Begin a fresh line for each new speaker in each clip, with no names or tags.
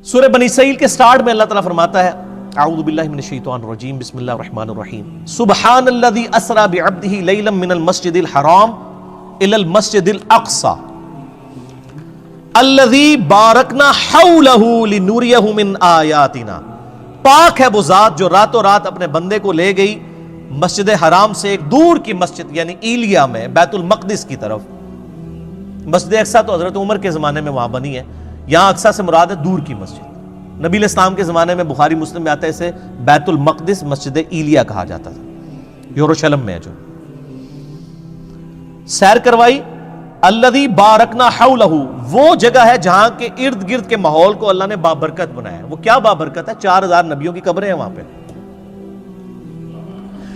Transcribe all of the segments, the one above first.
سورہ بنی اسرائیل کے سٹارٹ میں اللہ تعالیٰ فرماتا ہے اعوذ باللہ من الشیطان الرجیم بسم اللہ الرحمن الرحیم سبحان الذی اسری بعبدہ لیلا من المسجد الحرام الی المسجد الاقصی الذی بارکنا حولہ لنوریہ من آیاتنا. پاک ہے وہ ذات جو راتوں رات اپنے بندے کو لے گئی مسجد حرام سے ایک دور کی مسجد یعنی ایلیا میں بیت المقدس کی طرف. مسجد اقصی تو حضرت عمر کے زمانے میں وہاں بنی ہے, یہاں اقصی سے مراد ہے دور کی مسجد. نبی علیہ السلام کے زمانے میں بخاری مسلم میں آتا ہے اسے بیت المقدس مسجد ایلیا کہا جاتا تھا, یروشلم میں ہے جو. سیر کروائی. الذی بارکنا حولہ, وہ جگہ ہے جہاں کے ارد گرد کے ماحول کو اللہ نے بابرکت بنایا ہے. وہ کیا بابرکت ہے؟ 4000 نبیوں کی قبریں ہیں وہاں پہ.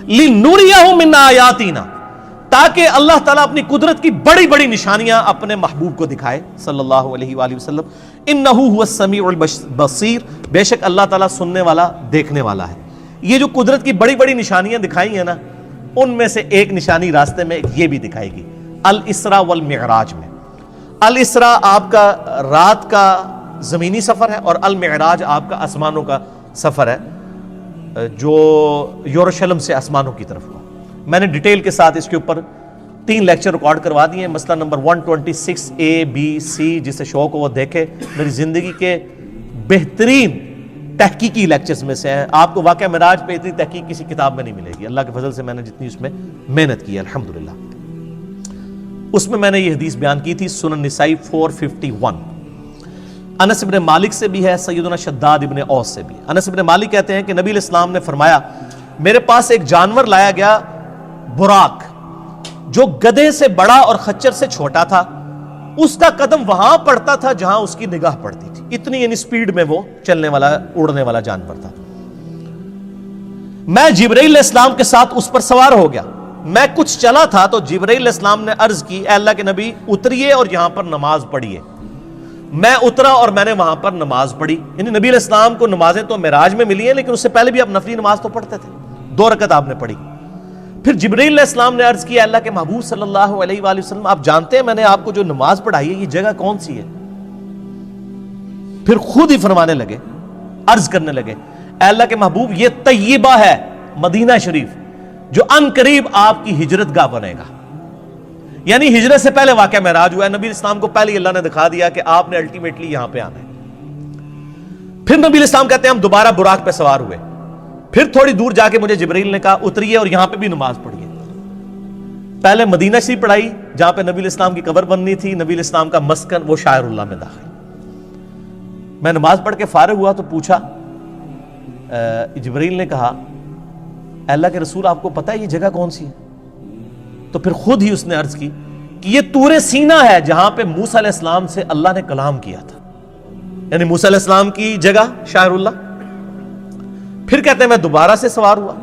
لِنُرِيَهُ مِنْ آیَاتِنَا, تاکہ اللہ تعالیٰ اپنی قدرت کی بڑی بڑی نشانیاں اپنے محبوب کو دکھائے صلی اللہ علیہ وآلہ وسلم. اِنَّهُ هُوَ السَّمِيعُ الْبَصِيرُ, بے شک اللہ تعالیٰ سننے والا دیکھنے والا ہے. یہ جو قدرت کی بڑی بڑی نشانیاں دکھائی ہیں نا, ان میں سے ایک نشانی راستے میں یہ بھی دکھائے گی الاسراء والمعراج میں. الاسراء آپ کا رات کا زمینی سفر ہے اور المعراج آپ کا آسمانوں کا سفر ہے جو یروشلم سے آسمانوں کی طرف ہوا. میں نے ڈیٹیل کے ساتھ اس کے اوپر 3 لیکچر ریکارڈ کروا دیے ہیں. مسئلہ نمبر 126 A B C, جسے شوق ہو وہ دیکھے. میری زندگی کے بہترین تحقیقی لیکچرز میں سے ہیں. آپ کو واقعہ معراج پہ اتنی تحقیق کسی کتاب میں نہیں ملے گی. اللہ کے فضل سے میں نے جتنی اس میں محنت کی ہے الحمدللہ. اس میں نے یہ حدیث بیان کی تھی سنن نسائی 451. انس ابن مالک سے بھی ہے, سیدنا شداد ابن اوس سے بھی. انس ابن مالک کہتے ہیں کہ نبی علیہ السلام نے فرمایا میرے پاس ایک جانور لایا گیا براق, جو گدھے سے بڑا اور خچر سے چھوٹا تھا. اس کا قدم وہاں پڑتا تھا جہاں اس کی نگاہ پڑتی تھی. اتنی یعنی سپیڈ میں وہ چلنے والا اڑنے والا جانور تھا. میں جبرائیل علیہ السلام کے ساتھ اس پر سوار ہو گیا. میں کچھ چلا تھا تو جبرائیل علیہ السلام نے عرض کی اے اللہ کے نبی اتریے اور یہاں پر نماز پڑھیے. میں اترا اور میں نے وہاں پر نماز پڑھی. یعنی نبی علیہ السلام کو نمازیں تو معراج میں ملی ہیں, لیکن اس سے پہلے بھی آپ نفلی نماز تو پڑھتے تھے. 2 رکعت آپ نے پڑھی. پھر جبرائیل علیہ السلام نے عرض کیا اللہ کے محبوب صلی اللہ علیہ وآلہ وسلم, آپ جانتے ہیں میں نے آپ کو جو نماز پڑھائی ہے یہ جگہ کون سی ہے؟ پھر خود ہی فرمانے لگے, عرض کرنے لگے اے اللہ کے محبوب یہ طیبہ ہے, مدینہ شریف, جو ان قریب آپ کی ہجرت گاہ بنے گا. یعنی ہجرت سے پہلے واقعہ معراج ہوا ہے. نبی اسلام کو پہلے اللہ نے دکھا دیا کہ آپ نے الٹیمیٹلی یہاں پہ آنا ہے. پھر نبی اسلام کہتے ہیں ہم دوبارہ براق پہ سوار ہوئے. پھر تھوڑی دور جا کے مجھے جبرائیل نے کہا اتریے اور یہاں پہ بھی نماز پڑھیے. پہلے مدینہ شریف پڑھائی جہاں پہ نبی اسلام کی قبر بننی تھی. نبی اسلام کا مسکن وہ شاعر اللہ میں داخل. میں نماز پڑھ کے فارغ ہوا تو پوچھا, جبرائیل نے کہا اللہ کے رسول آپ کو پتہ ہے یہ جگہ کون سی ہے؟ تو پھر خود ہی اس نے عرض کی کہ یہ طور سینہ ہے جہاں پہ موسیٰ علیہ السلام سے اللہ نے کلام کیا تھا. یعنی موسیٰ علیہ السلام کی جگہ شاعر اللہ. پھر کہتے ہیں میں دوبارہ سے سوار ہوا.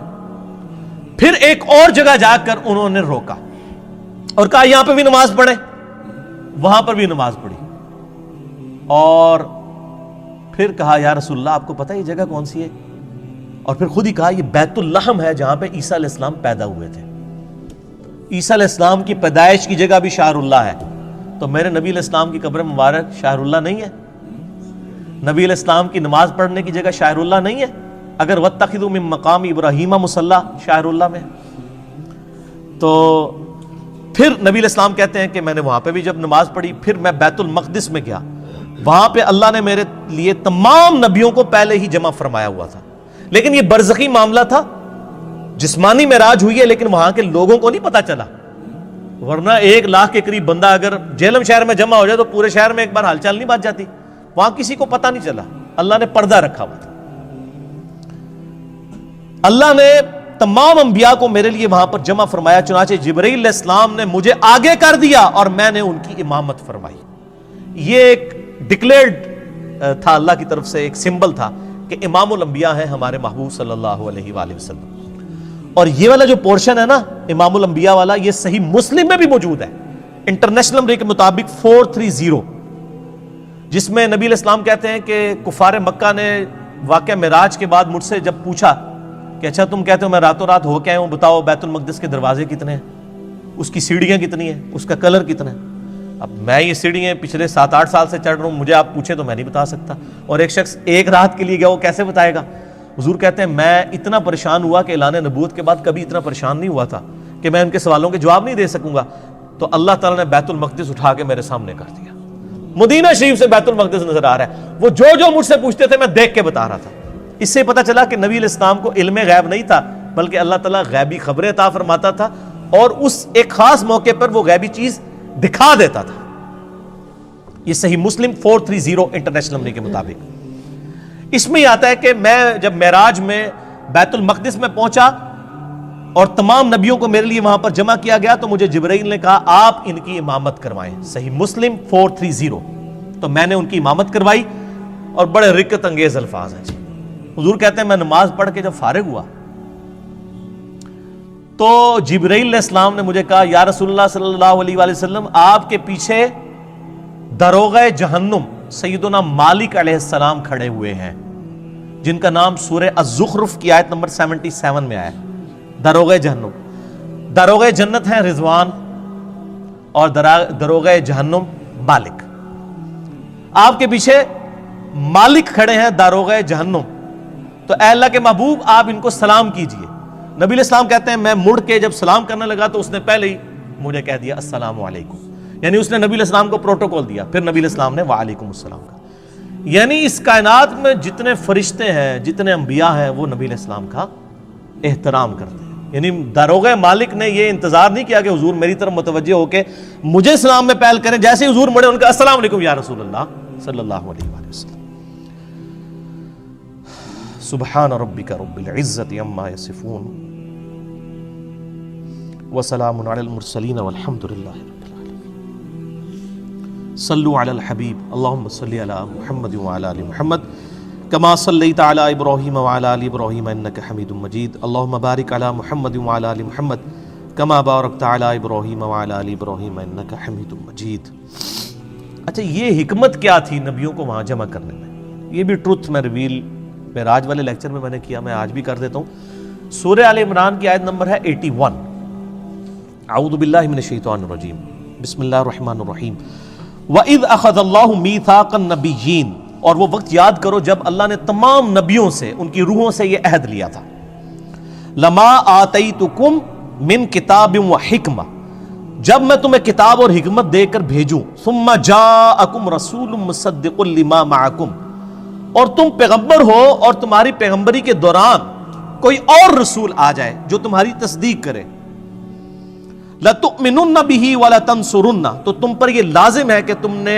پھر ایک اور جگہ جا کر انہوں نے روکا اور کہا یہاں پہ بھی نماز پڑھیں. وہاں پر بھی نماز پڑھی اور پھر کہا یا رسول اللہ آپ کو پتہ ہے یہ جگہ کون سی ہے؟ اور پھر خود ہی کہا یہ بیت اللحم ہے جہاں پہ عیسیٰ علیہ السلام پیدا ہوئے تھے. عیسیٰ علیہ السلام کی پیدائش کی جگہ بھی شاعر اللہ ہے. تو میرے نبی علیہ السلام کی قبر مبارک شاعر اللہ نہیں ہے؟ نبی علیہ السلام کی نماز پڑھنے کی جگہ شاعر اللہ نہیں ہے؟ اگر وَاتَّخِذُوا مِن مَّقَامِ إِبْرَاهِيمَ مُصَلَّى شاعر اللہ میں. تو پھر نبی علیہ السلام کہتے ہیں کہ میں نے وہاں پہ بھی جب نماز پڑھی پھر میں بیت المقدس میں گیا. وہاں پہ اللہ نے میرے لیے تمام نبیوں کو پہلے ہی جمع فرمایا ہوا تھا. لیکن یہ برزخی معاملہ تھا, جسمانی معراج ہوئی ہے لیکن وہاں کے لوگوں کو نہیں پتا چلا. ورنہ 1 لاکھ کے قریب بندہ اگر جہلم شہر میں جمع ہو جائے تو پورے شہر میں ایک بار ہال چال نہیں بات جاتی. وہاں کسی کو پتا نہیں چلا, اللہ نے پردہ رکھا ہوا تھا. اللہ نے تمام انبیاء کو میرے لیے وہاں پر جمع فرمایا. چنانچہ جبرائیل علیہ السلام نے مجھے آگے کر دیا اور میں نے ان کی امامت فرمائی. یہ ایک ڈکلیئرڈ تھا اللہ کی طرف سے, ایک سمبل تھا کہ امام الانبیاء ہیں ہمارے محبوب صلی اللہ علیہ وآلہ وسلم. اور یہ والا جو پورشن ہے نا امام الانبیاء والا, یہ صحیح مسلم میں بھی موجود ہے انٹرنیشنل نمبر کے مطابق 430, جس میں نبی علیہ السلام کہتے ہیں کہ کفار مکہ نے واقعہ معراج کے بعد مجھ سے جب پوچھا کہ اچھا تم کہتے ہو میں راتوں رات ہو کے آیا ہوں, بتاؤ بیت المقدس کے دروازے کتنے ہیں, اس کی سیڑھیاں کتنی ہیں, اس کا کلر کتنا ہے؟ اب میں یہ سیڑھیاں پچھلے 7-8 سال سے چڑھ رہا ہوں, مجھے آپ پوچھیں تو میں نہیں بتا سکتا. اور ایک شخص ایک رات کے لیے گیا, وہ کیسے بتائے گا؟ حضور کہتے ہیں میں اتنا پریشان ہوا کہ اعلان نبوت کے بعد کبھی اتنا پریشان نہیں ہوا تھا کہ میں ان کے سوالوں کے جواب نہیں دے سکوں گا. تو اللہ تعالیٰ نے بیت المقدس اٹھا کے میرے سامنے کر دیا. مدینہ شریف سے بیت المقدس نظر آ رہا ہے. وہ جو مجھ سے پوچھتے تھے میں دیکھ کے بتا رہا تھا. اس سے پتہ چلا کہ نبی علیہ السلام کو علم غیب نہیں تھا, بلکہ اللہ تعالیٰ غیبی خبریں عطا فرماتا تھا, اور اس ایک خاص موقع پر وہ غیبی چیز دکھا دیتا تھا. یہ صحیح مسلم 430 انٹرنیشنل نمبر کے مطابق. اس میں یہ آتا ہے کہ میں جب معراج میں بیت المقدس میں پہنچا اور تمام نبیوں کو میرے لیے وہاں پر جمع کیا گیا, تو مجھے جبرائیل نے کہا آپ ان کی امامت کروائیں. صحیح مسلم 430. تو میں نے ان کی امامت کروائی, اور بڑے رکت انگیز الفاظ ہیں جی. حضور کہتے ہیں میں نماز پڑھ کے جب فارغ ہوا تو جبرائیل علیہ السلام نے مجھے کہا یا رسول اللہ صلی اللہ علیہ وآلہ وسلم, آپ کے پیچھے داروغہ جہنم سیدنا مالک علیہ السلام کھڑے ہوئے ہیں, جن کا نام سورہ الزخرف کی آیت نمبر 77 میں آیا. داروغہ جہنم, داروغہ جنت ہے رضوان, اور داروغہ جہنم مالک. آپ کے پیچھے مالک کھڑے ہیں داروغہ جہنم, تو اے اللہ کے محبوب آپ ان کو سلام کیجئے. نبی علیہ السلام کہتے ہیں میں مڑ کے جب سلام کرنے لگا تو اس نے پہلے ہی مجھے کہہ دیا السلام علیکم, یعنی اس نے نبی علیہ السلام کو پروٹوکول دیا. پھر نبی علیہ السلام نے وعلیکم السلام کہا. یعنی اس کائنات میں جتنے فرشتے ہیں, جتنے انبیاء ہیں, وہ نبی علیہ السلام کا احترام کرتے ہیں. یعنی داروغہ مالک نے یہ انتظار نہیں کیا کہ حضور میری طرف متوجہ ہو کے مجھے سلام میں پہل کریں. جیسے ہی حضور مڑے ان کا السلام علیکم یا رسول اللہ صلی اللہ علیہ وآلہ وسلم. سبحان ربک رب العزت عما یصفون وسلام علی المرسلین والحمد للہ رب العالمین. صلوا علی الحبیب اللہم صلی علی محمد وعلی آل محمد کما صلیت علی ابراہیم وعلی آل ابراہیم انک حمید مجید. اللہم بارک علی محمد وعلی آل محمد کما بارکت علی ابراہیم وعلی آل ابراہیم انک حمید مجید. اچھا, یہ حکمت کیا تھی نبیوں کو وہاں جمع کرنے میں؟ یہ بھی ٹروتھ میں ریویل معراج والے لیکچر میں نے کیا, میں آج بھی کر دیتا ہوں. سورہ آل عمران کی آیت نمبر ہے 81. اعوذ باللہ من الشیطان الرجیم, بسم اللہ الرحمن الرحیم. وَإِذْ أَخَذَ اللَّهُ مِيثَاقَ النَّبِيِّينَ, اور وہ وقت یاد کرو جب اللہ نے تمام نبیوں سے, ان کی روحوں سے یہ عہد لیا تھا. لَمَا آتَيْتُكُمْ مِنْ كِتَابٍ وَحِكْمَةٍ, جب میں تمہیں کتاب اور حکمت دے کر بھیجوں. ثُمَّ جَاءَكُمْ رَسُولٌ مُصَدِّقٌ لِمَا مَعَكُمْ, اور تم پیغمبر ہو اور تمہاری پیغمبری کے دوران کوئی اور رسول آ جائے جو تمہاری تصدیق کرے. لَتُؤْمِنُنَّ بِهِ وَلَتَنْصُرُنَّ, تو تم پر یہ لازم ہے کہ تم نے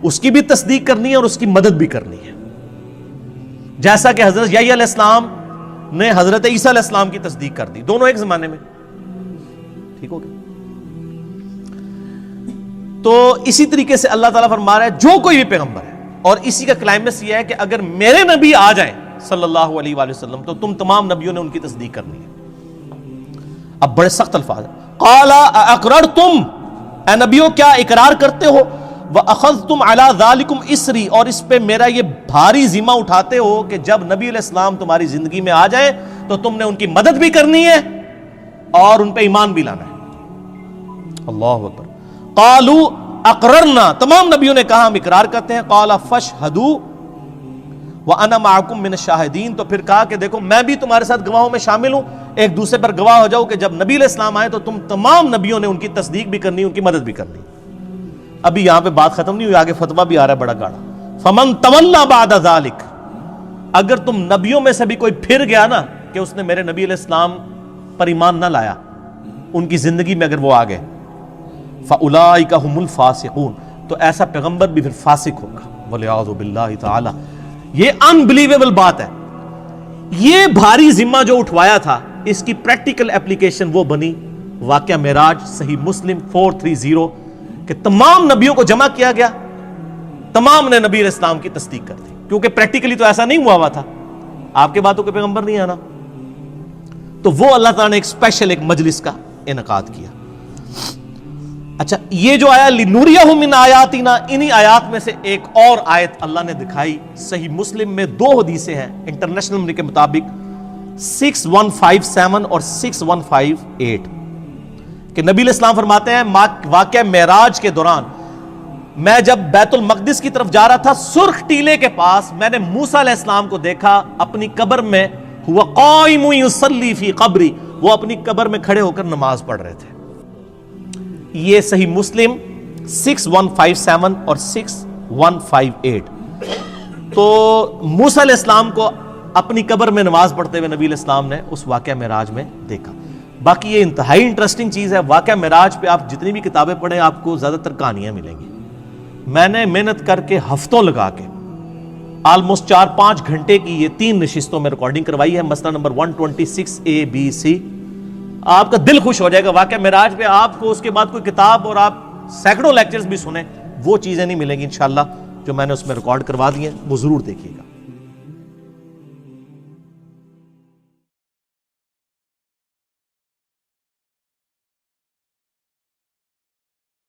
اس کی بھی تصدیق کرنی ہے اور اس کی مدد بھی کرنی ہے. جیسا کہ حضرت یحییٰ علیہ السلام نے حضرت عیسیٰ علیہ السلام کی تصدیق کر دی, دونوں ایک زمانے میں. ٹھیک ہو گیا؟ تو اسی طریقے سے اللہ تعالیٰ فرما رہا ہے جو کوئی بھی پیغمبر ہے, اور اسی کا کلائمیکس یہ ہے کہ اگر میرے نبی آ جائیں صلی اللہ علیہ وآلہ وسلم تو تم تمام نبیوں نے ان کی تصدیق کرنی ہے. اب بڑے سخت الفاظ ہیں. قَالَ أَأَقْرَرْتُمْ, اے نبیوں کیا اقرار کرتے ہو؟ وَأَخَذْتُمْ عَلَىٰ ذَلِكُمْ إِسْرِي, اور اس پہ میرا یہ بھاری ذمہ اٹھاتے ہو کہ جب نبی علیہ السلام تمہاری زندگی میں آ جائیں تو تم نے ان کی مدد بھی کرنی ہے اور ان پہ ایمان بھی لانا ہے. اللہ اکبر. قَالُوا اقررنا, تمام نبیوں نے کہا ہم اقرار کرتے ہیں. قَالَ فَاشْهَدُوا وَأَنَا مَعَكُمْ مِنَ الشَّاهِدِينَ, تو پھر کہا کہ دیکھو میں بھی تمہارے ساتھ گواہوں میں شامل ہوں, ایک دوسرے پر گواہ ہو جاؤ کہ جب نبی علیہ السلام آئے تو تم تمام نبیوں نے ان کی تصدیق بھی کرنی, ان کی مدد بھی کرنی. ابھی یہاں پہ بات ختم نہیں ہوئی, آگے فتویٰ بھی آ رہا ہے بڑا گاڑا. فَمَن تَوَلَّىٰ بَعْدَ ذَلِكَ, اگر تم نبیوں میں سے بھی کوئی پھر گیا نا کہ اس نے میرے نبی علیہ السلام پر ایمان نہ لایا, ان کی زندگی میں اگر وہ آ گئے, فَأُولَٰئِكَ هُمُ الْفَاسِقُونَ, تو ایسا پیغمبر بھی پھر فاسق ہوگا. وَلِعَاذُ بِاللَّهِ تَعَالَى. یہ انبلیویبل بات ہے. یہ بھاری ذمہ جو اٹھوایا تھا اس کی پریکٹیکل اپلیکیشن وہ بنی واقعہ معراج, صحیح مسلم 430, کہ تمام نبیوں کو جمع کیا گیا, تمام نے نبی علیہ السلام کی تصدیق کر دی, کیونکہ پریکٹیکلی تو ایسا نہیں ہوا تھا, آپ کے باتوں کے پیغمبر نہیں آنا. تو وہ اللہ تعالیٰ نے ایک اسپیشل ایک مجلس کا انعقاد کیا. اچھا, یہ جو آیا لِنُرِيَهُ مِنْ آیَاتِنَا, انہی آیات میں سے ایک اور آیت اللہ نے دکھائی. صحیح مسلم میں 2 حدیثیں ہیں انٹرنیشنل نمبر کے مطابق 6157 اور 6158, کہ نبی علیہ السلام فرماتے ہیں واقعہ معراج کے دوران میں جب بیت المقدس کی طرف جا رہا تھا، سرخ ٹیلے کے پاس میں نے موسیٰ علیہ السلام کو دیکھا اپنی قبر میں، ہوا قائم یصلی فی قبری، وہ اپنی قبر میں کھڑے ہو کر نماز پڑھ رہے تھے۔ یہ صحیح مسلم 6157 اور 6158۔ تو موسیٰ علیہ السلام کو اپنی قبر میں نماز پڑھتے ہوئے نبی علیہ السلام نے اس واقعہ معراج میں دیکھا۔ باقی یہ انتہائی انٹرسٹنگ چیز ہے، واقعہ معراج پہ آپ جتنی بھی کتابیں پڑھیں آپ کو زیادہ تر کہانیاں ملیں گی۔ میں نے محنت کر کے ہفتوں لگا کے آلموسٹ 4-5 گھنٹے کی یہ 3 نشستوں میں ریکارڈنگ کروائی ہے، مسئلہ نمبر 126A-B-C۔ آپ کا دل خوش ہو جائے گا۔ واقعہ معراج پہ آپ کو اس کے بعد کوئی کتاب اور آپ سینکڑوں لیکچرز بھی سنیں، وہ چیزیں نہیں ملیں گی انشاءاللہ جو میں نے اس میں ریکارڈ کروا دی ہیں، وہ ضرور دیکھیے گا۔